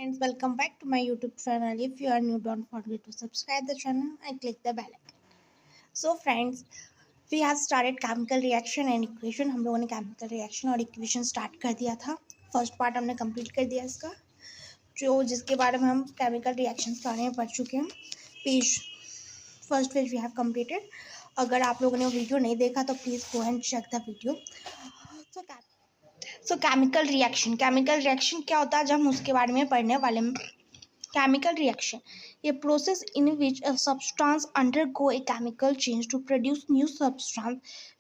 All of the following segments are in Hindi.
Friends, welcome back to my YouTube channel. If you are new, don't forget to subscribe the channel and click the bell icon. So friends, we have started chemical reaction and equation. हम लोगों ने chemical reaction और equation start कर दिया था. फर्स्ट पार्ट हमने कंप्लीट कर दिया इसका, जो जिसके बारे में हम chemical reactions के बारे में पढ़ चुके हैं. Page first page we have completed. अगर आप लोगों ने वो वीडियो नहीं देखा तो please go and check the video. So chemical reaction क्या होता है जब हम उसके बारे में पढ़ने वाले हैं. केमिकल रिएक्शन ये process in which a substance undergo a chemical change to produce new substance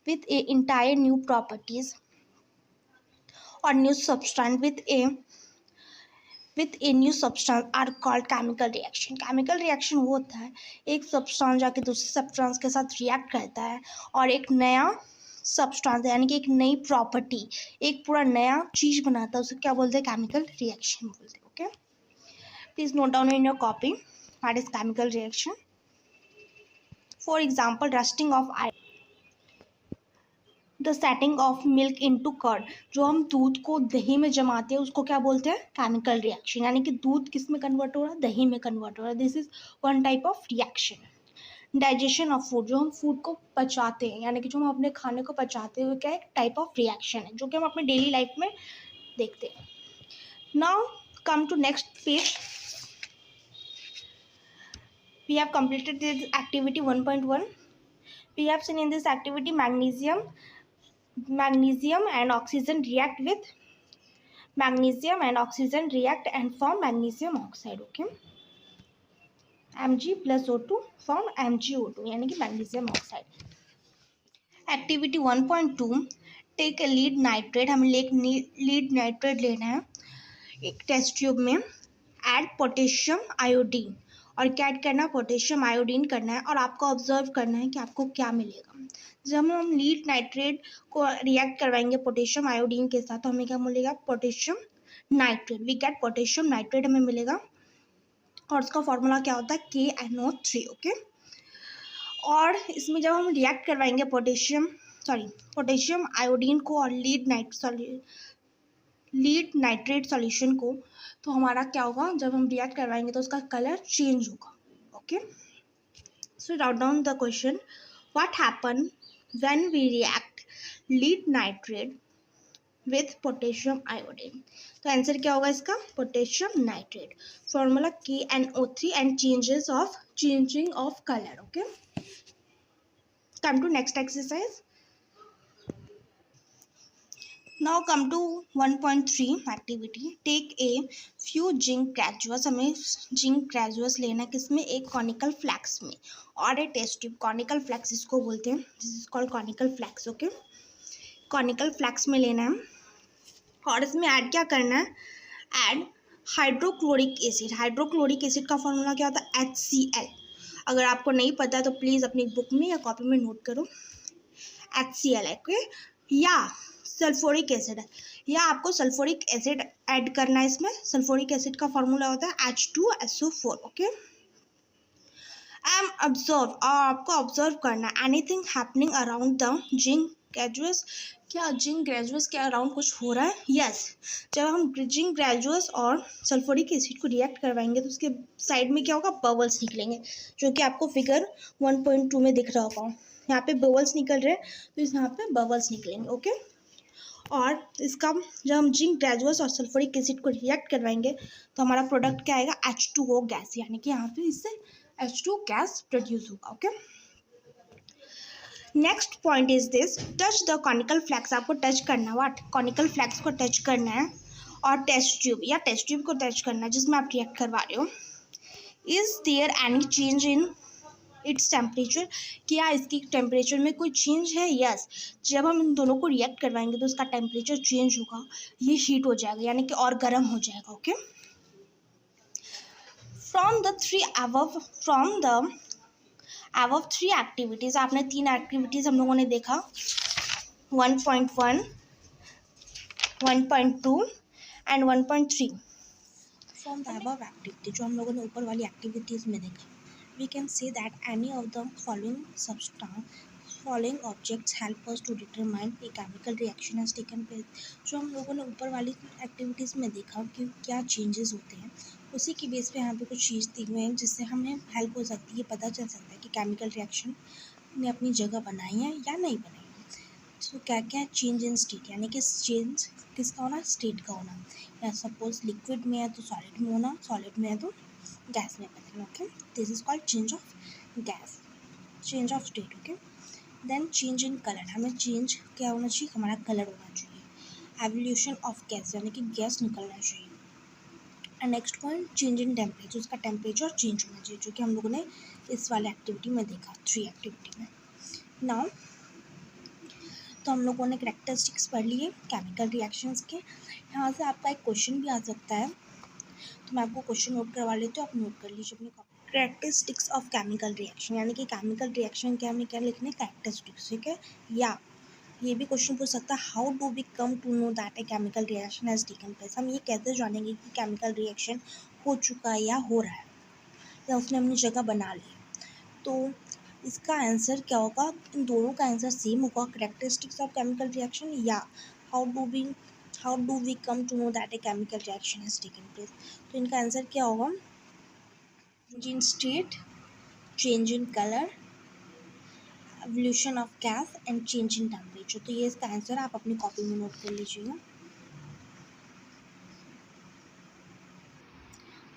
with a entire new properties और new substance with a new substance are called chemical reaction. Chemical reaction वो होता है एक सब्सटेंस जाके दूसरे सब्सटेंस के साथ रिएक्ट करता है और एक नया सब्सटेंस यानी कि एक नई प्रॉपर्टी, एक पूरा नया चीज़ बनाता है. उसे क्या बोलते हैं? केमिकल रिएक्शन बोलते हैं. Okay, please note down in your copy what is chemical reaction. For example, rusting of iron, the setting of milk into curd. जो हम दूध को दही में जमाते हैं उसको क्या बोलते हैं? Chemical reaction. यानी कि दूध किस में कन्वर्ट हो रहा है? दही में कन्वर्ट हो रहा है. This is one type of reaction. Digestion of food, जो हम फूड को पचाते हैं यानी कि जो हम अपने खाने को पचाते हैं वो क्या है? एक टाइप ऑफ रिएक्शन है जो कि हम अपने डेली लाइफ में देखते हैं. Now come to next page. We have completed this activity 1.1. We have seen in this activity magnesium and oxygen react with magnesium and oxygen react and form magnesium oxide. Okay, Mg plus O2 form MgO2 यानी कि magnesium oxide. Activity 1.2, take a lead nitrate. हमें लीड नाइट्रेट लेना है एक टेस्ट ट्यूब में. ऐड पोटेशियम आयोडीन, और क्या ऐड करना है? पोटेशियम आयोडीन करना है. और आपको ऑब्जर्व करना है कि आपको क्या मिलेगा. जब हम लीड नाइट्रेट को रिएक्ट करवाएंगे पोटेशियम आयोडीन के साथ तो हमें क्या मिलेगा? Potassium nitrate. We get potassium nitrate हमें मिलेगा और उसका फॉर्मूला क्या होता है? KNO3. ओके, और इसमें जब हम रिएक्ट करवाएंगे पोटेशियम आयोडीन को और लीड नाइट्रेट सॉल्यूशन को, तो हमारा क्या होगा? जब हम रिएक्ट करवाएंगे तो उसका कलर चेंज होगा. Okay, so write down the question. What happen when we react lead nitrate with potassium iodine? तो आंसर क्या होगा इसका? Potassium nitrate. Formula KNO3 and changing of colour. Okay, come to next exercise. Now come to 1.3 activity. Take a few zinc granules. हमें जिंक ग्रेजुअस लेना है किसमें? एक कॉनिकल फ्लैक्स में और एक टेस्ट ट्यूब. कॉनिकल फ्लैक्स इसको बोलते हैं. This is called conical flask. Okay, conical flask में लेना है और इसमें ऐड क्या करना है? Add hydrochloric acid. Hydrochloric acid का फॉर्मूला क्या होता है? HCl. अगर आपको नहीं पता है तो प्लीज़ अपनी बुक में या कॉपी में नोट करो. HCl है. ओके, या सल्फोरिक एसिड है, या आपको सल्फोरिक एसिड ऐड करना है इसमें. सल्फोरिक एसिड का फॉर्मूला होता है H2SO4. ओके, आपको ऑब्जर्व करना है anything happening around the zinc granules. क्या जिंक ग्रेजुअस के अराउंड कुछ हो रहा है? यस. जब हम जिंक ग्रेजुअस और सल्फोरिक एसिड को रिएक्ट करवाएंगे तो उसके साइड में क्या होगा? बबल्स निकलेंगे, जो कि आपको फिगर 1.2 में दिख रहा होगा. यहाँ पे बबल्स निकल रहे हैं तो यहाँ पे बबल्स निकलेंगे. ओके, और इसका जब हम जिंक ग्रेजुअस और सल्फोरिक एसिड को रिएक्ट करवाएंगे तो हमारा प्रोडक्ट क्या आएगा? H2O gas. यानी कि यहाँ पे इससे H2 गैस प्रोड्यूस होगा. Okay, next point is this. Touch the conical flask. आपको टच करना है. व्हाट? कॉनिकल फ्लैक्स को टच करना है और टेस्ट ट्यूब को टच करना है जिसमें आप रिएक्ट करवा रहे हो. Is there any change in its temperature? क्या इसकी टेम्परेचर में कोई चेंज है? यस. जब हम इन दोनों को रिएक्ट करवाएंगे तो उसका टेम्परेचर चेंज होगा, ये हीट हो जाएगा यानी कि और गर्म हो जाएगा. Okay, from the above 3 activities. आपने 3 एक्टिविटीज़ हम लोगों ने देखा. 1.1, 1.2 and 1.3. From the above activity, जो हम लोगों ने ऊपर वाली एक्टिविटीज़ में देखा, we can say that any of the following objects help us to determine a chemical reaction has taken place. जो हम लोगों ने ऊपर वाली एक्टिविटीज़ में देखा कि क्या चेंजेस होते हैं उसी की बेस पे यहाँ पे कुछ चीज़ दी हुई हैं जिससे हमें हेल्प हो सकती है, पता चल सकता है कि केमिकल रिएक्शन ने अपनी जगह बनाई है या नहीं बनाई है। तो क्या क्या है, चेंज इन स्टेट यानी कि चेंज किसका होना, स्टेट का होना। या सपोज लिक्विड में है तो सॉलिड में होना, सॉलिड में है तो गैस में बदलना। Okay, this is called change of gas, change of state. Okay, then change in colour, हमें चेंज क्या होना चाहिए, हमारा कलर होना चाहिए। एवोल्यूशन ऑफ गैस यानी कि गैस निकलना चाहिए। And next point, change in temperature, उसका टेम्परेचर चेंज होना चाहिए, जो कि हम लोगों ने इस वाले एक्टिविटी में देखा, 3 एक्टिविटी में। नाउ तो हम लोगों ने कैरेक्टरिस्टिक्स पढ़ लिए केमिकल रिएक्शंस के। यहाँ से आपका एक क्वेश्चन भी आ सकता है, तो मैं आपको क्वेश्चन नोट करवा लेती हूँ, आप नोट कर लीजिए अपनी copy. Characteristics of chemical reaction यानी कि केमिकल रिएक्शन के हमें क्या लिखने, कैरेक्टरिस्टिक्स, ठीक है। या ये भी क्वेश्चन पूछ सकता है, how do we come to know that a chemical reaction has taken place, हम ये कैसे जानेंगे कि केमिकल रिएक्शन हो चुका है या हो रहा है या उसने अपनी जगह बना ली। तो इसका आंसर क्या होगा, इन दोनों का आंसर सेम होगा, कैरेक्टरिस्टिक्स ऑफ केमिकल रिएक्शन या how do we come to know that a chemical reaction has taken place. तो इनका आंसर क्या होगा, change in state, change in colour, evolution of gas and change in temperature. तो ये इसका आंसर आप अपनी कॉपी में नोट कर लीजिएगा।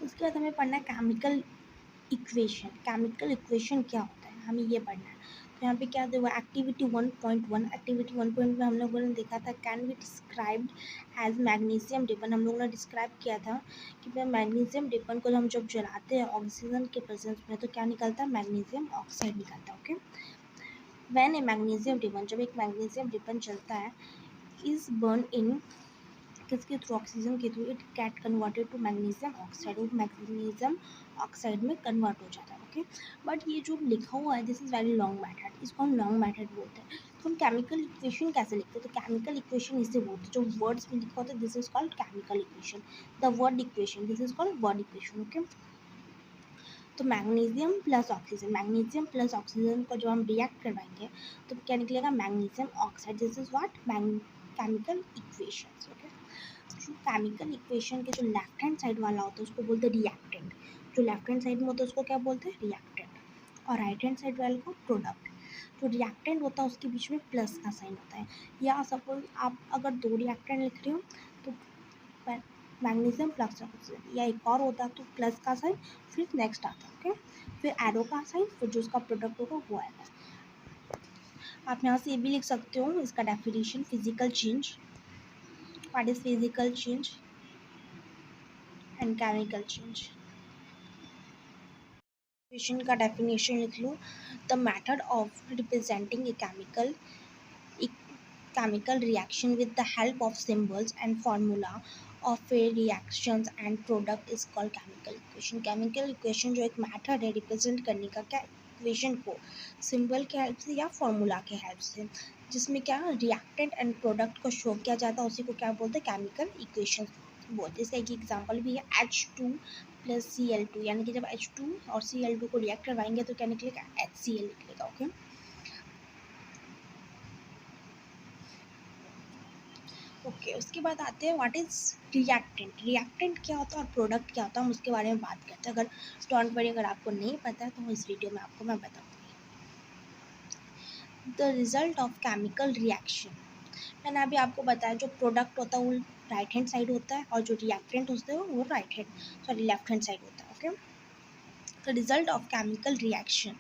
उसके बाद हमें पढ़ना है केमिकल इक्वेशन। केमिकल इक्वेशन क्या होता है, हमें ये पढ़ना है। तो यहाँ पे क्या हुआ, एक्टिविटी 1.1, एक्टिविटी 1.1 हम लोगों ने देखा था, can be described as magnesium ribbon. हम लोगों ने डिस्क्राइब किया था कि मैग्नीशियम रिबन को हम जब जलाते हैं ऑक्सीजन के प्रेजेंस में तो क्या निकलता है, मैग्नीशियम ऑक्साइड निकलता है। Okay, when A magnesium ribbon, जब एक मैग्नीशियम रिबन चलता है, इज बर्न इन, किसके थ्रू, ऑक्सीजन के through, it get converted to magnesium oxide, वो मैग्नीशियम ऑक्साइड में कन्वर्ट हो जाता है। ओके, बट ये जो लिखा हुआ है this is very long method, इसको हम लॉन्ग मेथड बोलते हैं। तो हम केमिकल इक्वेशन कैसे लिखते हैं, तो केमिकल इक्वेशन इसे बोलते हैं, जो वर्ड्स में लिखा होता है this is called chemical equation, the word equation, this is called word equation. Okay, तो magnesium plus oxygen, magnesium plus oxygen को जो हम रिएक्ट करवाएंगे तो क्या निकलेगा, magnesium oxide, this is what chemical equation. Okay, जो केमिकल इक्वेशन के जो लेफ्ट हैंड साइड वाला होता है उसको बोलते हैं रिएक्टेंट, जो लेफ्ट हैंड साइड में होता है उसको क्या बोलते हैं, रिएक्टेंट, और राइट हैंड साइड वाले को प्रोडक्ट। जो रिएक्टेंट होता है उसके बीच में प्लस का साइन होता है, या सपोज आप अगर 2 रिएक्टेंट लिख रहे हो तो मैग्नीशियम प्लस ऑक्सीजन, या एक और होता तो प्लस का साइन फिर नेक्स्ट आता। ओके, फिर एरो का साइन, फिर जो उसका प्रोडक्ट होगा वो आएगा। आप यहाँ से ये भी लिख सकते हो इसका definition, physical change, what is physical change and chemical change. Equation का डेफिनेशन लिख लो, the method of representing a chemical reaction with the help of symbols and formula of a reactions and product is called chemical equation। chemical equation जो एक मेथड है रिप्रेजेंट करने का, क्या, इक्वेशन को सिंबल के हेल्प से या फॉर्मूला के हेल्प से, जिसमें क्या रिएक्टेंट एंड प्रोडक्ट को शो किया जाता है, उसी को क्या बोलते हैं, केमिकल इक्वेशन बोलते हैं। इसका एक एग्जांपल भी है H2 + Cl2, यानी कि जब H2 और Cl2 को रिएक्ट करवाएंगे तो क्या निकलेगा, HCl निकलेगा। ओके, ओके, उसके बाद आते हैं व्हाट इज रिएक्टेंट, रिएक्टेंट क्या होता है और प्रोडक्ट क्या होता है, हम उसके बारे में बात करते हैं। अगर डोंट वरी, अगर आपको नहीं पता है तो इस वीडियो में आपको मैं बताऊंगी। The result of chemical reaction, मैंने अभी आपको बताया जो प्रोडक्ट होता है वो राइट हैंड साइड होता है और जो रिएक्टेंट होता है वो लेफ्ट हैंड साइड होता है। Okay, the result of chemical reaction,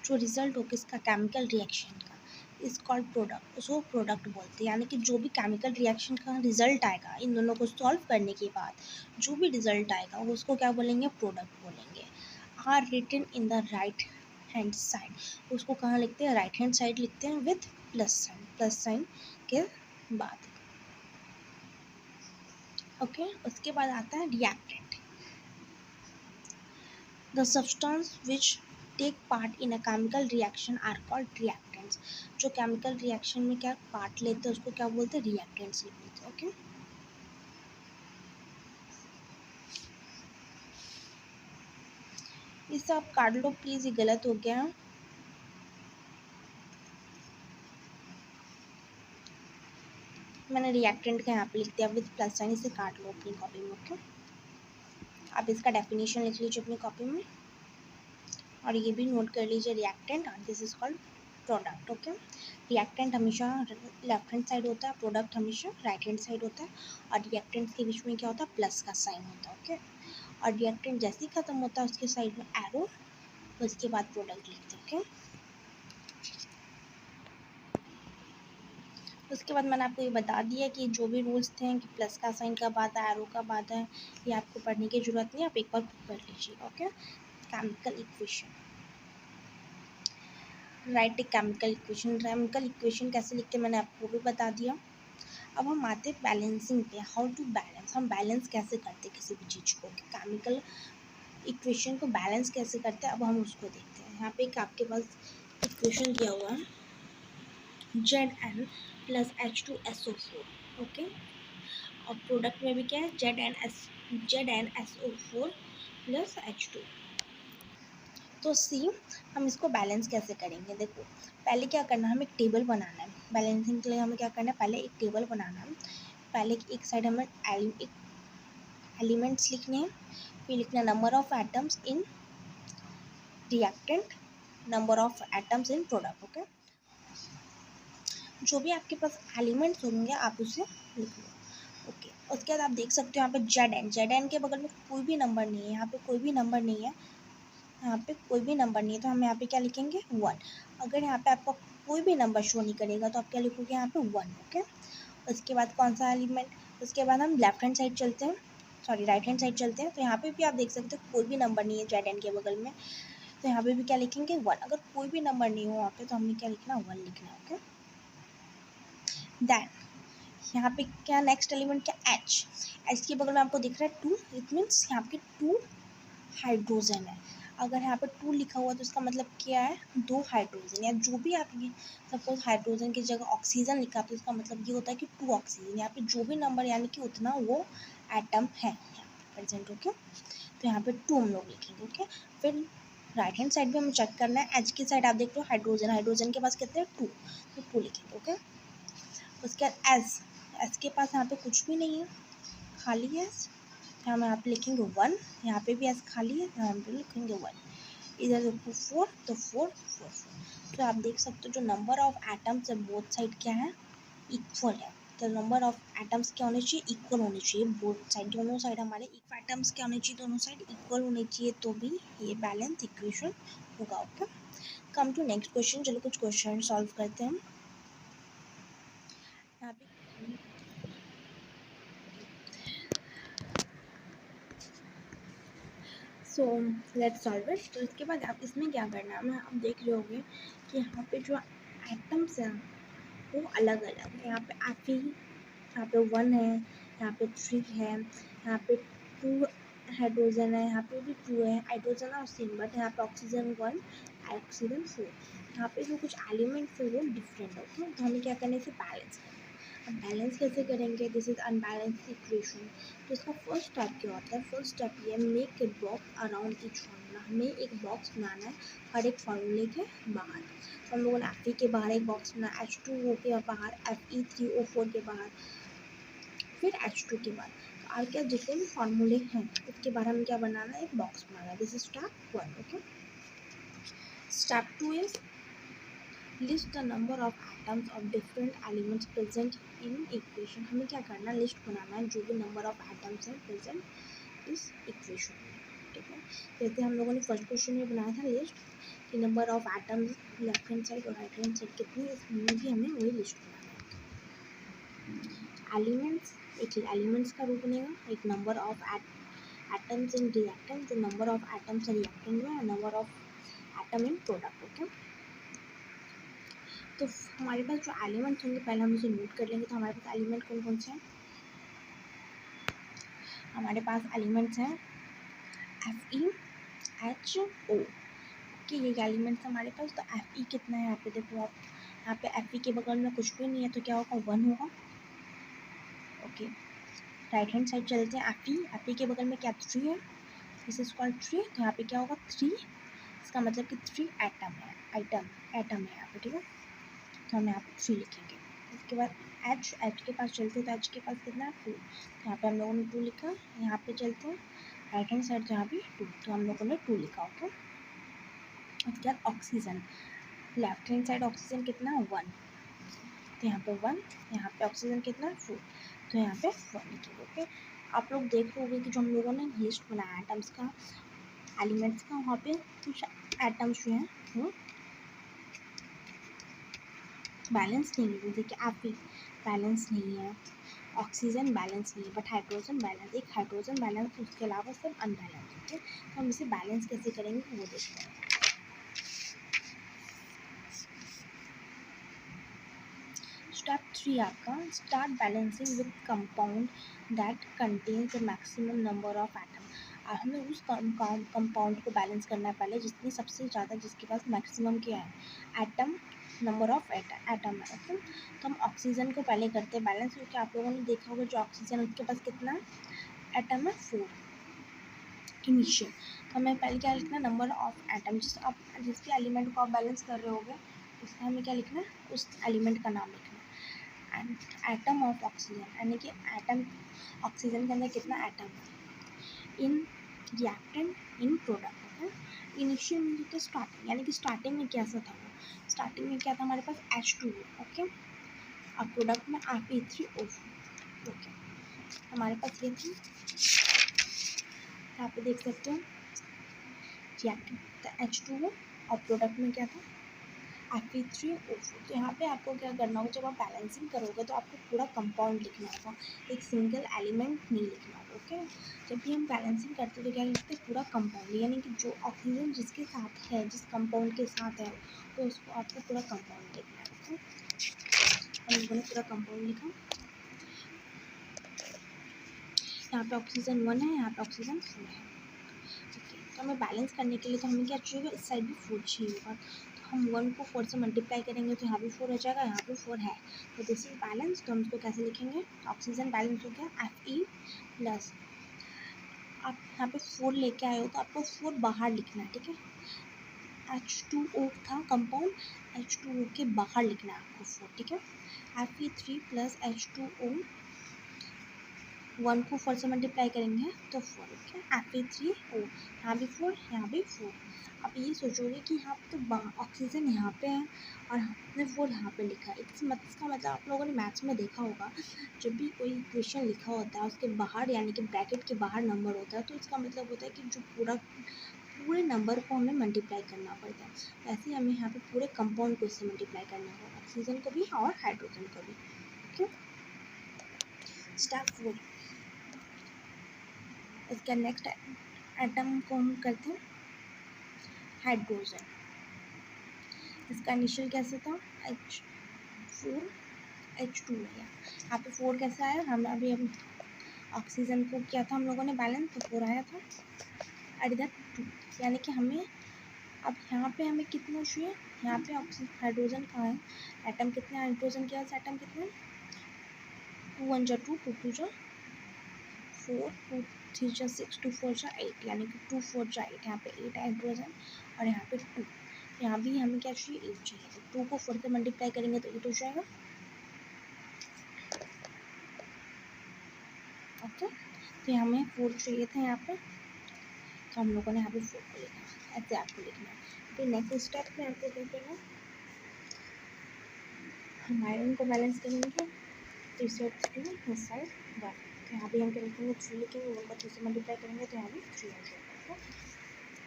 जो रिजल्ट हो किसका, केमिकल रिएक्शन का, इज कॉल्ड प्रोडक्ट, उसको प्रोडक्ट बोलते हैं। यानी कि जो भी केमिकल रिएक्शन का रिजल्ट आएगा, इन दोनों को सॉल्व करने के बाद जो भी रिजल्ट आएगा वो उसको क्या बोलेंगे, प्रोडक्ट बोलेंगे। Are written in the right hand side, उसको कहाँ लिखते हैं, राइट हैंड साइड लिखते हैं विथ प्लस साइन के बाद। ओके, उसके बाद आता है reactant, the substance which take part in a chemical reaction are called reactants, जो केमिकल रिएक्शन में क्या पार्ट लेते हैं उसको क्या बोलते हैं, रिएक्टेंट्स बोलते हैं। ओके, इसे आप काट लो प्लीज, ये गलत हो गया। मैंने रिएक्टेंट का यहाँ पे लिख दिया विद प्लस साइन, इसे काट लो अपनी कॉपी में। ओके, आप इसका डेफिनेशन लिख लीजिए अपनी कॉपी में और ये भी नोट कर लीजिए, रिएक्टेंट और this is called product. Okay, reactant हमेशा लेफ्ट हैंड साइड होता है, प्रोडक्ट हमेशा राइट हैंड साइड होता है, और रिएक्टेंट के बीच में क्या होता है, प्लस का साइन होता है। ओके, और रिएक्टेंट जैसे ही खत्म होता है उसके साइड में एरो, उसके बाद प्रोडक्ट लिखते हैं। ओके, उसके बाद मैंने आपको ये बता दिया कि जो भी रूल्स थे कि प्लस का साइन कब आता है, एरो कब आता है, ये आपको पढ़ने की ज़रूरत नहीं, आप एक बार खुद पढ़ लीजिए। Okay, chemical equation, right a chemical equation कैसे लिखते हैं मैंने आपको भी बता दिया। अब हम आते हैं बैलेंसिंग पे, हाउ टू बैलेंस, हम बैलेंस कैसे करते हैं किसी भी चीज़ को, केमिकल इक्वेशन को बैलेंस कैसे करते हैं, अब हम उसको देखते हैं। यहाँ पे एक आपके पास इक्वेशन दिया हुआ है, Zn प्लस H2SO4। ओके, और प्रोडक्ट में भी क्या है, ZnSO4 प्लस H2। तो सी, हम इसको बैलेंस कैसे करेंगे, देखो पहले क्या करना है, हमें एक टेबल बनाना है। बैलेंसिंग के लिए हमें क्या करना है, पहले एक टेबल बनाना है। पहले एक साइड हमें एलिमेंट्स लिखने हैं, फिर लिखना number of atoms in reactant, number of atoms in product. Okay, जो भी आपके पास एलिमेंट्स होंगे आप उसे लिख लो। ओके, उसके बाद आप देख सकते हो यहाँ पे जेड एन के बगल में कोई भी नंबर नहीं है, यहाँ पे कोई भी नंबर नहीं है, यहाँ पे कोई भी नंबर नहीं है, तो हम यहाँ पे क्या लिखेंगे, 1। अगर यहाँ पे आपको कोई भी नंबर शो नहीं करेगा तो आप क्या लिखोगे, यहाँ पे 1। ओके, उसके बाद कौन सा एलिमेंट, उसके बाद हम लेफ्ट हैंड साइड चलते हैं, सॉरी राइट हैंड साइड चलते हैं, तो यहाँ पे भी आप देख सकते हो कोई भी नंबर नहीं है जेड एन के बगल में, तो यहाँ पे भी क्या लिखेंगे, 1। अगर कोई भी नंबर नहीं हो वहाँ पे तो हमें क्या लिखना, 1 लिखना है। ओके, दैन यहाँ पे क्या नेक्स्ट एलिमेंट क्या, एच के बगल में आपको दिख रहा है 2, इट मीन्स यहाँ पे 2 हाइड्रोजन है। अगर यहाँ पे 2 लिखा हुआ तो इसका मतलब क्या है, 2 हाइड्रोजन, या जो भी आप ये सपोज हाइड्रोजन की जगह ऑक्सीजन लिखा तो इसका मतलब ये होता है कि 2 ऑक्सीजन, यहाँ पे जो भी नंबर यानी कि उतना वो एटम है प्रेजेंट। ओके, तो यहाँ पे 2 हम लोग लिखेंगे। ओके, फिर राइट हैंड साइड भी हमें चेक करना है, एच की साइड आप देख लो हाइड्रोजन के पास कितने, 2, तो 2 लिखेंगे। ओके, उसके बाद एस के पास यहाँ पे कुछ भी नहीं है, खाली है, हम यहाँ पे लिखेंगे 1, यहाँ पे भी एस खाली है, यहाँ पे लिखेंगे 1, इधर देखो 4, तो 4 4 4। तो आप देख सकते हो जो नंबर ऑफ एटम्स है बोथ साइड क्या है, इक्वल है। तो नंबर ऑफ एटम्स क्या होने चाहिए, इक्वल होने चाहिए बोथ साइड, दोनों साइड हमारे एटम्स क्या होने चाहिए, दोनों साइड इक्वल होने चाहिए, तो भी ये बैलेंस इक्वेशन होगा। Okay, come to next question, चलो कुछ क्वेश्चन सॉल्व करते हैं हम। यहाँ पे सो लेट्स सॉल्व इट। तो इसके बाद आप इसमें क्या करना है, आप देख रहे होंगे कि यहाँ पे जो एटम्स हैं वो अलग अलग है। यहाँ पे एफ, यहाँ पे 1 है, यहाँ पे 3 है, यहाँ पे 2 हाइड्रोजन है, यहाँ पे भी 2 है हाइड्रोजन और सेम, बट यहाँ पे ऑक्सीजन 1, ऑक्सीजन 4। यहाँ पे जो कुछ एलिमेंट्स है वो डिफरेंट है। ओके, तो हमें क्या करना है, इसे बैलेंस करना है। अब बैलेंस कैसे करेंगे, दिस इज अनबैलेंस इक्वेशन। तो इसका फर्स्ट स्टेप क्या होता है, फर्स्ट स्टेप ये make a box around each formula, हमें एक बॉक्स बनाना है हर एक फार्मूले के बाहर। तो हम लोगों ने एफ के बाहर एक बॉक्स बनाया, H2O के बाहर, Fe3O4 के बाहर, फिर H2 के बाद, तो आगे क्या जितने भी फार्मूले हैं उसके बारे में क्या बनाना है, एक बॉक्स बनाना है। This is step 1। Okay, step 2 is list the number of atoms of different elements present in equation. हमें क्या करना है, लिस्ट बनाना है जो भी नंबर ऑफ एटम्स हैं प्रेजेंट इस इक्वेशन में। ठीक है, जैसे हम लोगों ने फर्स्ट क्वेश्चन में बनाया था लिस्ट कि number of atoms left hand side और राइट हैंड साइड कितनी, इसमें भी हमें वही लिस्ट बनाना है। एलिमेंट्स, एक एलिमेंट्स का रूप बनेगा, एक number of atoms in reactant, जो नंबर ऑफ एटम्स रिएक्टेंट में, number of atom in product. Okay, तो हमारे पास जो एलिमेंट्स होंगे पहले हम उसे नोट कर लेंगे। तो हमारे पास एलिमेंट कौन कौन से हैं, हमारे पास एलिमेंट्स हैं FeHO कि ये एलिमेंट्स हमारे पास। तो Fe कितना है, यहाँ पे देखो आप, यहाँ पे Fe के बगल में कुछ भी नहीं है तो क्या होगा, 1 होगा। ओके, राइट हैंड साइड चलते हैं, Fe के बगल में क्या 3 है, दिस इज कॉल्ड 3, तो यहाँ पे क्या होगा 3, इसका मतलब कि 3 एटम है, एटम है यहाँ पे। ठीक है, तो हम यहाँ पे 3 लिखेंगे। उसके बाद H के पास चलते हैं, तो H के पास कितना है 2, यहाँ पे हम लोगों ने 2 लिखा। यहाँ पे चलते हैं, राइट हैंड साइड जहाँ भी 2, तो हम लोगों ने 2 लिखा। ओके, उसके बाद oxygen, left hand side oxygen कितना 1, तो यहाँ पे 1, यहाँ पे ऑक्सीजन कितना 4, तो यहाँ पे 1 लिखिए। ओके, आप लोग देख रहे होंगे कि जो हम लोगों ने लिस्ट बनाया एटम्स का, एलिमेंट्स का, वहाँ पे कुछ एटम्स जो हैं वो बैलेंस नहीं है। जैसे कि एफी बैलेंस नहीं है, ऑक्सीजन बैलेंस नहीं है, बट हाइड्रोजन बैलेंस, एक हाइड्रोजन बैलेंस, उसके अलावा सब अनबैलेंस होते हैं। तो हम इसे बैलेंस कैसे करेंगे वो देखते हैं। स्टेप 3 आपका start balancing with compound that contains the maximum number of atom. हमें उस कंपाउंड को बैलेंस करना है पहले जिसमें सबसे ज़्यादा, जिसके पास मैक्सिमम क्या है एटम, नंबर ऑफ एटम है। ओके, तो हम ऑक्सीजन को पहले करते हैं बैलेंस, क्योंकि आप लोगों ने देखा होगा जो ऑक्सीजन उसके पास कितना एटम है 4 इनिशियल। तो हमें पहले क्या लिखना है नंबर ऑफ एटम, जिसके एलिमेंट को आप बैलेंस कर रहे होगे उसका हमें क्या लिखना है, उस एलिमेंट का नाम लिखना है। एंड एटम ऑफ ऑक्सीजन, यानी कि एटम ऑक्सीजन के अंदर कितना एटम है in reactant in product. Okay, initial में जो स्टार्टिंग, यानी कि स्टार्टिंग में कैसा था वो, स्टार्टिंग में क्या था हमारे पास H2O। ओके, अब प्रोडक्ट में Fe3O4। ओके, हमारे पास ये थी, यहाँ पे देख सकते हो रिएक्टेंट H2O और प्रोडक्ट में क्या था Fe3O4। तो यहाँ पे आपको क्या करना होगा, जब आप बैलेंसिंग करोगे तो आपको पूरा कंपाउंड लिखना होगा, एक सिंगल एलिमेंट नहीं लिखना होगा। ओके, जब भी हम बैलेंसिंग करते हैं तो क्या लिखते हैं पूरा कंपाउंड, यानी कि जो ऑक्सीजन जिसके साथ है, जिस कंपाउंड के साथ है, तो उसको आपको पूरा कंपाउंड लिखना है। ओके, हम लोगों ने पूरा कंपाउंड लिखा, यहाँ पे ऑक्सीजन 1 है, यहाँ पे ऑक्सीजन 4 है। तो हमें बैलेंस करने के लिए तो हमें क्या चाहिए, इस साइड भी 4 चाहिए होगा, तो हम 1 को 4 से मल्टीप्लाई करेंगे तो यहाँ भी 4 हो जाएगा, यहाँ पे 4 है, तो दिस इज बैलेंस। तो हम इसको कैसे लिखेंगे, ऑक्सीजन बैलेंस हो गया Fe प्लस, आप यहाँ पे 4 लेके आए हो तो आपको 4 बाहर लिखना है। ठीक है, H2O था कंपाउंड, H2O के बाहर लिखना है आपको 4। ठीक है, Fe3 प्लस H2O, 1 को 4 से मल्टीप्लाई करेंगे तो 4। ओके, Fe3O, यहाँ भी 4, यहाँ भी 4। अब ये सोचोगे कि यहाँ पे तो ऑक्सीजन यहाँ पे है और हमने 4 यहाँ पे लिखा है, इसका मतलब आप लोगों ने मैथ्स में देखा होगा, जब भी कोई इक्वेशन लिखा होता है उसके बाहर, यानी कि ब्रैकेट के बाहर नंबर होता है, तो इसका मतलब होता है कि जो पूरे नंबर को हमें मल्टीप्लाई करना पड़ता है। ऐसे ही हमें यहाँ पे पूरे कंपाउंड को इससे मल्टीप्लाई करना होगा, ऑक्सीजन को भी और हाइड्रोजन को भी। ओके, स्टेप 4, इसका नेक्स्ट एटम को हम करते हैं हाइड्रोजन। इसका इनिशियल कैसे था H4 H2 है, यहाँ पे 4 कैसे आया, हम अभी ऑक्सीजन को किया था हम लोगों ने बैलेंस, तो 4 आया था एट दैट 2, यानी कि हमें अब यहाँ पे हमें कितना चाहिए, यहाँ पे ऑक्सीजन हाइड्रोजन कहाँ है, एटम कितने हाइड्रोजन के पास एटम कितने, 2 1 2 2 2 4 2 3 6 2 4 8, यानी कि 2 4 8, यहाँ पे 8 हाइड्रोजन और यहाँ पे 2, यहाँ भी हमें क्या चाहिए 8 चाहिए, तो 2 को 4 से मल्टीप्लाई करेंगे तो 8 हो जाएगा। ओके, तो हमें 4 चाहिए था यहाँ पे, तो हम लोगों ने यहाँ पे 4 को लिखा, ऐसे आपको लिखना है। फिर नेक्स्ट स्टेप में आपको क्या करना है, हम आयरन को बैलेंस करेंगे, तो इस साइड 3 इस साइड 1, तो यहाँ भी हम क्या लिखेंगे 3 लिखेंगे, 1 को 3 से मल्टीप्लाई करेंगे तो यहाँ भी 3 आ जाएगा।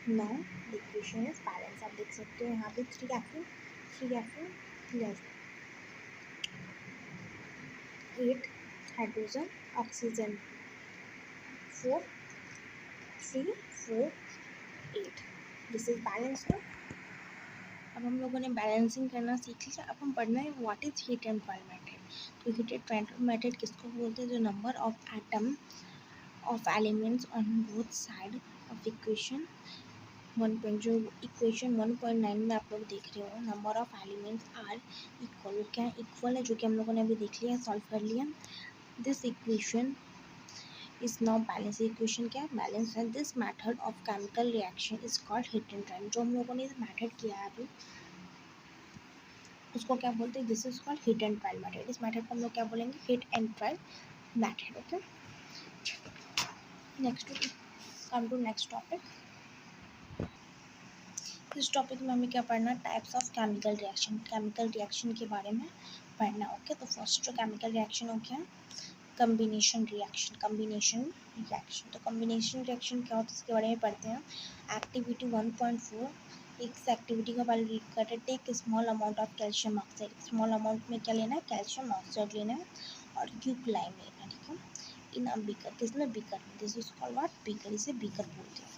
Now the equation is balance, आप देख सकते हो यहाँ पे 3 Fe plus 8 hydrogen, oxygen 4 3 4 8, this is balance. ना अब हम लोगों ने बैलेंसिंग करना सीख लिया, अब हम पढ़ना है what is heat and trial method. तो हीट एंड ट्रायल मेथड किसको बोलते हैं, जो number of atom of elements on both side of equation 1 जो इक्वेशन 1.9 में आप लोग देख रहे हो, number of elements are equal, क्या इक्वल है, जो कि हम लोगों ने अभी देख लिया, सॉल्व कर लिया। This equation is not balance, equation क्या बैलेंस है। This method of chemical reaction is called hit and trial, जो हम लोगों ने इस मेथड किया है अभी उसको क्या बोलते हैं, this is called hit and trial method. इस मेथड को हम लोग क्या बोलेंगे, hit and trial method. Okay, next come to next topic. इस टॉपिक में हमें क्या पढ़ना, types of chemical reaction, chemical reaction के बारे में पढ़ना। ओके, तो फर्स्ट जो केमिकल रिएक्शन हो गया कम्बिनेशन रिएक्शन। कम्बिनेशन रिएक्शन, तो कम्बिनेशन रिएक्शन क्या होता है इसके बारे में पढ़ते हैं। एक्टिविटी 1.4, इस एक्टिविटी का पहले रीड करते हैं। Take small amount of calcium oxide, small amount में क्या लेना है, कैल्शियम ऑक्साइड लेना है और क्यूक्लाइम लेना है, ठीक है, इन अ बीकर, किसमें, बीकर में, this is called what, beaker, इसे बीकर बोलते हैं।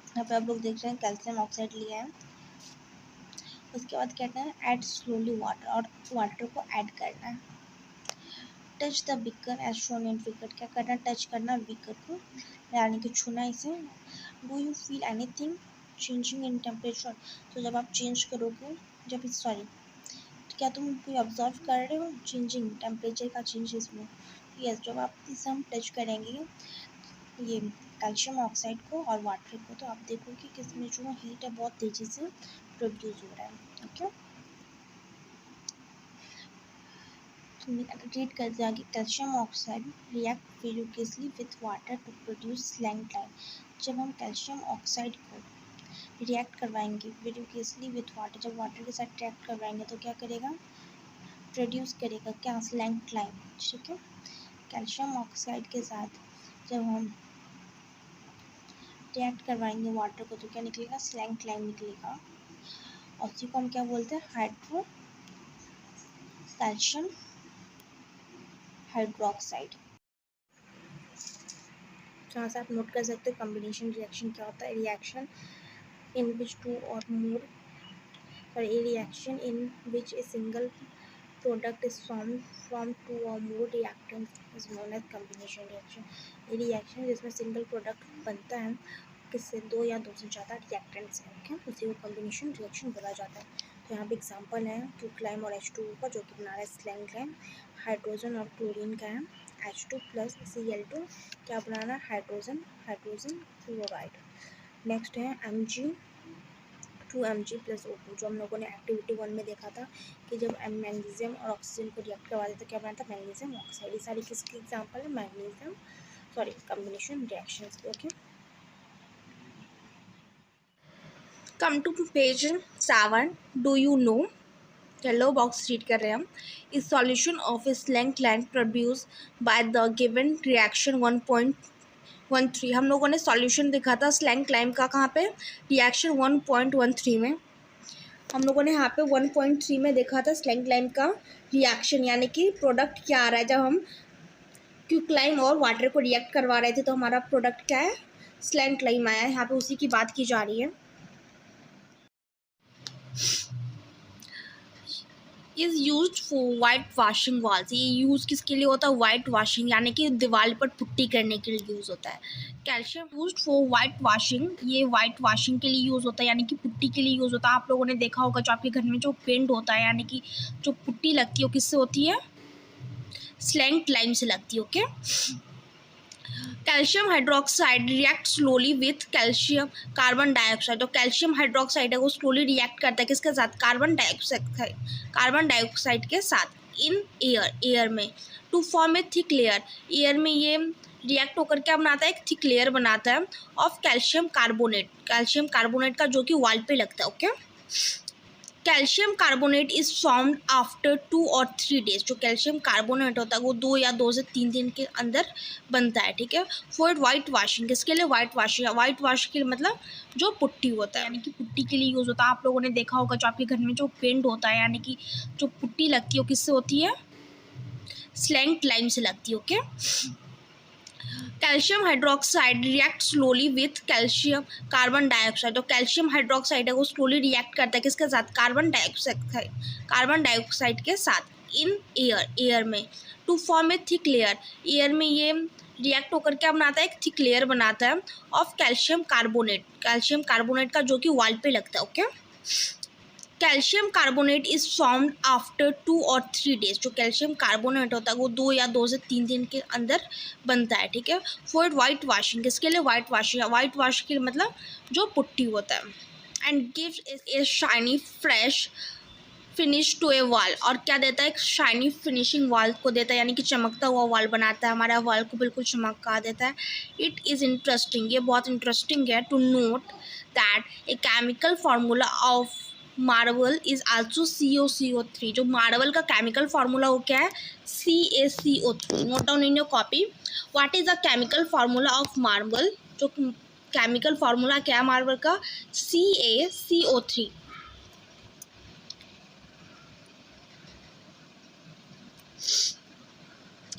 यहाँ पे आप लोग देख रहे हैं कैल्शियम ऑक्साइड लिया है। उसके बाद क्या करना है, ऐड स्लोली वाटर, और वाटर को ऐड करना है। Touch the beaker as shown in figure, क्या करना, टच करना बीकर को, यानी कि छूना इसे। Do you feel anything changing in temperature, तो जब आप चेंज करोगे, जब सॉरी, क्या तुम कोई ऑब्जर्व कर रहे हो चेंजिंग टेम्परेचर का चेंज इसमें। यस, जब आप इसे हम टच करेंगे ये कैल्शियम ऑक्साइड को और वाटर को, तो आप देखोगे कि इसमें जो हीट है बहुत तेज़ी से प्रोड्यूस हो रहा है। ओके, रीड करते आगे, calcium oxide react furiously with water to produce slaked lime. जब हम कैल्शियम ऑक्साइड को रिएक्ट करवाएंगे फ्यूरियसली विथ वाटर, जब वाटर के साथ रिएक्ट करवाएंगे तो क्या करेगा, प्रोड्यूस करेगा क्या, स्लैंग लाइन, ठीक है। कैल्शियम ऑक्साइड के साथ जब हम रिएक्ट करवाएंगे वाटर को तो क्या निकलेगा, स्लैंग लाइन निकलेगा, और उसी को हम क्या बोलते हैं, हाइड्रो कैल्शियम हाइड्रोक्साइड। जहाँ से आप नोट कर सकते हो कॉम्बिनेशन रिएक्शन क्या होता है, रिएक्शन इन विच टू और मोर, a reaction in which a single product is formed from two or more reactants is known as combination reaction। ये रिएक्शन जिसमें सिंगल प्रोडक्ट बनता है किससे, दो या दो से ज़्यादा रिएक्टेंट्स हैं, ओके, उसी को कॉम्बिनेशन रिएक्शन बोला जाता है। तो यहाँ पे एग्जांपल है क्यूक्लाइम और H2O का, जो कि बना रहा है स्लैंग लाइन। हाइड्रोजन और क्लोरीन का है H2 + Cl2, क्या बनाना है, हाइड्रोजन क्लोराइड। नेक्स्ट है Mg2 + O2, जो हम लोगों ने एक्टिविटी 1 में देखा था कि जब मैग्नीशियम और ऑक्सीजन को रिएक्ट करवा देते तो क्या बनता है, मैग्नीशियम ऑक्साइड। ये सारी किसकी एग्जांपल है, मैग्नीशियम कॉम्बिनेशन रिएक्शंस की। Okay, come to page 7। Do you know, yellow box read कर रहे हैं हम, is solution of slaked lime produced by the given reaction 1.13। हम लोगों ने सॉल्यूशन देखा था स्लैंग लाइन का, कहाँ पे, रिएक्शन 1.13 में। हम लोगों ने यहाँ पे 1.3 में देखा था स्लैंग लाइन का रिएक्शन, यानी कि प्रोडक्ट क्या आ रहा है, जब हम क्यूक्लाइम और वाटर को रिएक्ट करवा रहे थे तो हमारा प्रोडक्ट क्या है, स्लैंग लाइन आया है। यहाँ पे उसी की बात की जा रही है। Is use for white washing walls, ये यूज़ किसके लिए होता है, वाइट वाशिंग, यानी कि दीवार पर पुट्टी करने के लिए यूज़ होता है। Calcium use for white washing, ये वाइट वाशिंग के लिए यूज़ होता है, यानी कि पुट्टी के लिए यूज़ होता है। आप लोगों ने देखा होगा जो आपके घर में जो पेंट होता है, यानी कि जो पुट्टी लगती है वो किससे होती है, स्लैंग लाइन से लगती है। Okay, calcium hydroxide react slowly with calcium carbon dioxide, तो कैल्शियम हाइड्रोक्साइड है वो स्लोली रिएक्ट करता है किसके साथ, कार्बन डाइऑक्साइड के साथ, इन एयर में, to form a thick layer, air में ये रिएक्ट होकर क्या बनाता है, एक थिक लेयर बनाता है ऑफ कैल्शियम कार्बोनेट का, जो कि वॉल पे लगता है। Okay, calcium carbonate is formed after 2 or 3 days, जो कैल्शियम कार्बोनेट होता है वो 2 या 2 से 3 दिन के अंदर बनता है, ठीक है। फॉर वाइट वाशिंग, किसके लिए, वाइट वाश के लिए, मतलब जो पुट्टी होता है, यानी कि पुट्टी के लिए यूज़ होता है। आप लोगों ने देखा होगा जो आपके घर में जो पेंट होता है, यानी कि जो पुट्टी लगती है वो किससे होती है, स्लैंग लाइन से लगती है। Okay, calcium hydroxide react slowly with calcium carbon dioxide, तो कैल्शियम हाइड्रोक्साइड है वो स्लोली रिएक्ट करता है किसके साथ, कार्बन डाइऑक्साइड के साथ, इन एयर में, to form a thick layer, air में ये रिएक्ट होकर क्या बनाता है, एक थिक लेयर बनाता है ऑफ कैल्शियम कार्बोनेट का, जो कि वॉल पे लगता है। Okay, calcium carbonate is formed after 2 or 3 days, जो कैल्शियम कार्बोनेट होता है वो 2 या 2 से 3 दिन के अंदर बनता है, ठीक है। फॉर वाइट वाशिंग, किसके लिए, वाइट वाश के लिए, मतलब जो पुट्टी होता है। And gives a shiny finish to a wall, और क्या देता है, एक शाइनी फिनिशिंग वॉल को देता है, यानी कि चमकता हुआ वॉल बनाता है, हमारा वॉल को बिल्कुल चमका देता है। इट इज़ इंटरेस्टिंग, ये बहुत इंटरेस्टिंग है, to note that a chemical formula of marble is also CaCO3। जो मार्बल का केमिकल फार्मूला वो क्या है, CaCO3। Note down in your copy, what is the chemical formula of marble. जो केमिकल फार्मूला क्या है मार्बल का, CaCO3।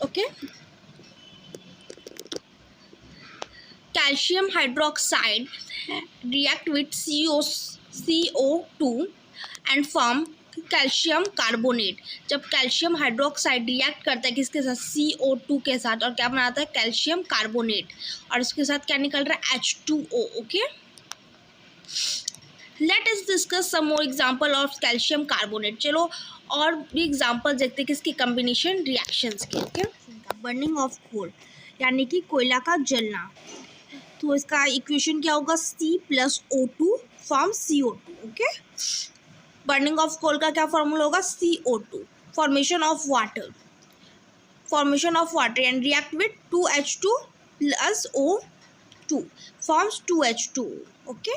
Okay, calcium hydroxide react with CO2 and form calcium carbonate. जब कैल्शियम हाइड्रोक्साइड रिएक्ट करता है किसके साथ, CO2 के साथ, और क्या बनाता है, कैल्शियम कार्बोनेट, और इसके साथ क्या निकल रहा है, H2O। Okay, let us discuss some more example of calcium carbonate. चलो और भी एग्जांपल देखते हैं किसकी, कम्बिनेशन रिएक्शंस के। ओके, बर्निंग ऑफ कोल, यानी कि कोयला का जलना, तो इसका इक्वेशन क्या होगा, C+O2 form CO2। Okay, burning of coal का क्या फॉर्मूला होगा, CO2। Formation of water, and react with 2H2 + O2 forms 2H2। Okay,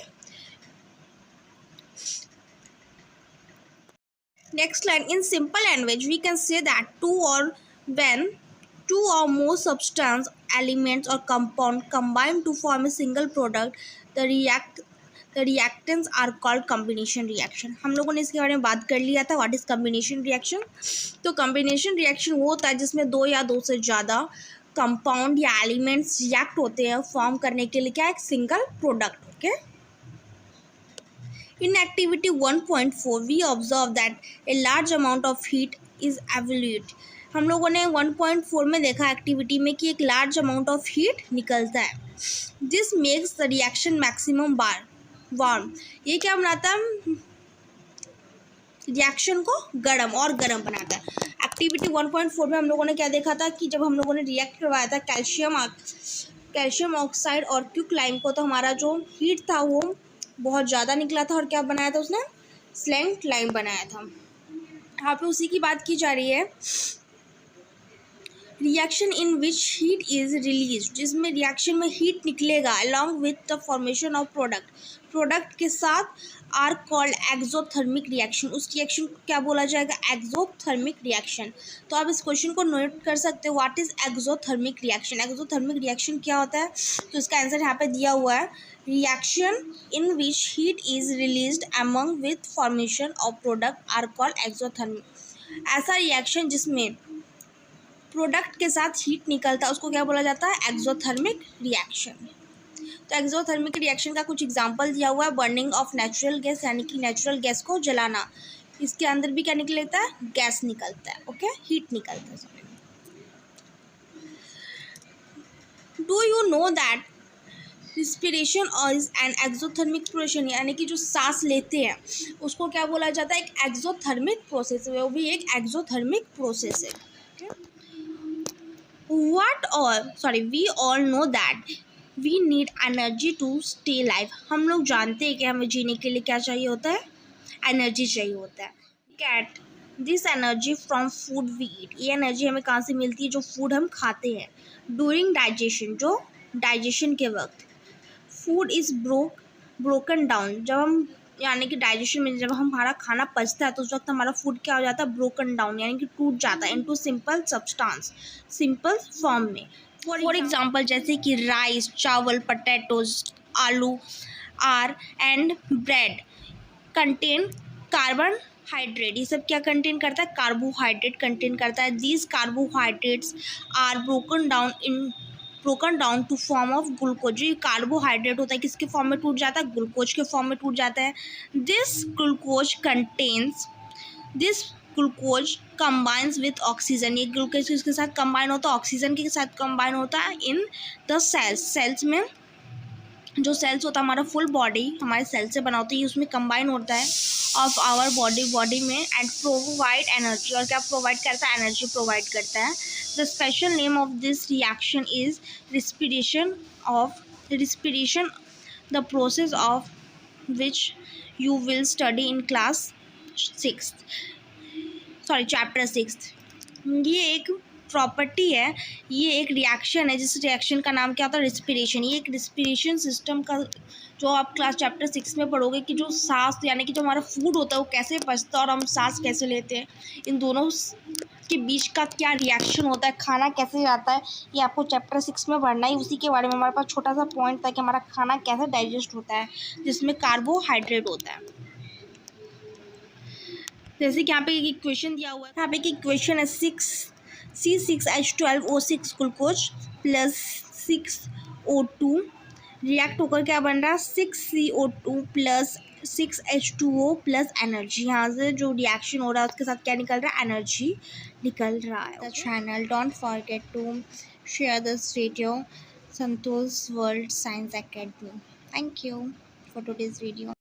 next line, in simple language we can say that when two or more substance, elements or compound combine to form a single product, the reactants are called combination reaction। हम लोगों ने इसके बारे में बात कर लिया था, व्हाट इज combination reaction। तो combination reaction वो होता है जिसमें दो या दो से ज़्यादा कंपाउंड या एलिमेंट्स रिएक्ट होते हैं फॉर्म करने के लिए क्या, एक single product. Okay, in activity 1.4 we observe that a large amount of heat is evaluated। हम लोगों ने 1.4 में देखा एक्टिविटी में कि एक लार्ज अमाउंट ऑफ हीट निकलता है। This makes the reaction maximum warm, ये क्या बनाता है, रिएक्शन को गर्म और गर्म बनाता है। एक्टिविटी 1.4 में हम लोगों ने क्या देखा था कि जब हम लोगों ने रिएक्ट करवाया था कैल्शियम ऑक्साइड और क्विकलाइम को, तो हमारा जो हीट था वो बहुत ज़्यादा निकला था, और क्या बनाया था उसने, स्लैंट लाइन बनाया था। यहाँ पे उसी की बात की जा रही है, reaction in which heat is release, जिसमें रिएक्शन में हीट निकलेगा along with the formation of product के साथ, आर कॉल्ड एक्सोथर्मिक रिएक्शन। उस रिएक्शन को क्या बोला जाएगा, एक्सोथर्मिक रिएक्शन। तो आप इस क्वेश्चन को नोट कर सकते हो, what is exothermic reaction. Exothermic reaction क्या होता है, तो इसका आंसर यहाँ पे दिया हुआ है, reaction in which heat is released among with formation of product are called exothermic. ऐसा रिएक्शन जिसमें प्रोडक्ट के साथ हीट निकलता है उसको क्या बोला जाता है, एक्सोथर्मिक रिएक्शन। तो एक्सोथर्मिक रिएक्शन का कुछ एग्जांपल दिया हुआ है, बर्निंग ऑफ नेचुरल गैस, यानी कि नेचुरल गैस को जलाना, इसके अंदर भी क्या निकलता है, गैस निकलता है। ओके, हीट निकलता है। Do you know that respiration is an exothermic process, यानी कि जो सांस लेते हैं उसको क्या बोला जाता है, एक एक्सोथर्मिक प्रोसेस है, वो भी एक एक्सोथर्मिक प्रोसेस है। we all know that we need energy to stay alive। हम लोग जानते हैं कि हमें जीने के लिए क्या चाहिए होता है, एनर्जी चाहिए होता है। Get this energy from food we eat, ये एनर्जी हमें कहाँ से मिलती है, जो फूड हम खाते हैं। During digestion, जो डाइजेशन के वक्त, फूड इज़ ब्रोकन डाउन, जब हम यानी कि डाइजेशन में जब हमारा खाना पचता है तो उस वक्त हमारा फूड क्या हो जाता है, ब्रोकन डाउन, यानी कि टूट जाता है into simple substance, simple form में। फॉर एग्जांपल जैसे कि राइस, चावल, पोटैटोज, आलू are and bread contain carbohydrate, ये सब क्या कंटेन करता है, कार्बोहाइड्रेट कंटेन करता है। These carbohydrates are broken down to form of glucose, जो कार्बोहाइड्रेट होता है किसके फॉर्म में टूट जाता है, ग्लूकोज के फॉर्म में टूट जाता है। This glucose combines with oxygen, ये ग्लूकोज किसके साथ कंबाइन होता है, ऑक्सीजन के साथ कंबाइन होता है इन द सेल्स में, जो सेल्स होता है हमारा फुल बॉडी हमारे सेल से बना होता है, ये उसमें कंबाइन होता है ऑफ आवर बॉडी में, एंड प्रोवाइड एनर्जी, और क्या प्रोवाइड करता है, एनर्जी प्रोवाइड करता है। The special name of this reaction is respiration, the process of which you will study in class chapter 6। ये एक प्रॉपर्टी है, ये एक रिएक्शन है, जिस रिएक्शन का नाम क्या होता है, रिस्पिरेशन। ये एक रिस्पिरेशन सिस्टम का जो आप क्लास चैप्टर 6 में पढ़ोगे कि जो सांस यानी कि जो हमारा फूड होता है वो कैसे पचता है और हम सांस कैसे लेते हैं, इन दोनों के बीच का क्या रिएक्शन होता है, खाना कैसे जाता है, ये आपको चैप्टर 6 में पढ़ना ही। उसी के बारे में हमारे पास छोटा सा पॉइंट था कि हमारा खाना कैसे डाइजेस्ट होता है, जिसमें कार्बोहाइड्रेट होता है। जैसे कि यहाँ पे एक इक्वेशन दिया हुआ है, यहाँ पे एक इक्वेशन है 6C6H12O6 glucose plus 6O2 react होकर क्या बन रहा है, 6CO2 plus 6H2O plus energy. यहाँ से जो रिएक्शन हो रहा है उसके साथ क्या निकल रहा है, एनर्जी निकल रहा है। The channel, don't forget to share this video, Santosh world science academy. Thank you for today's video.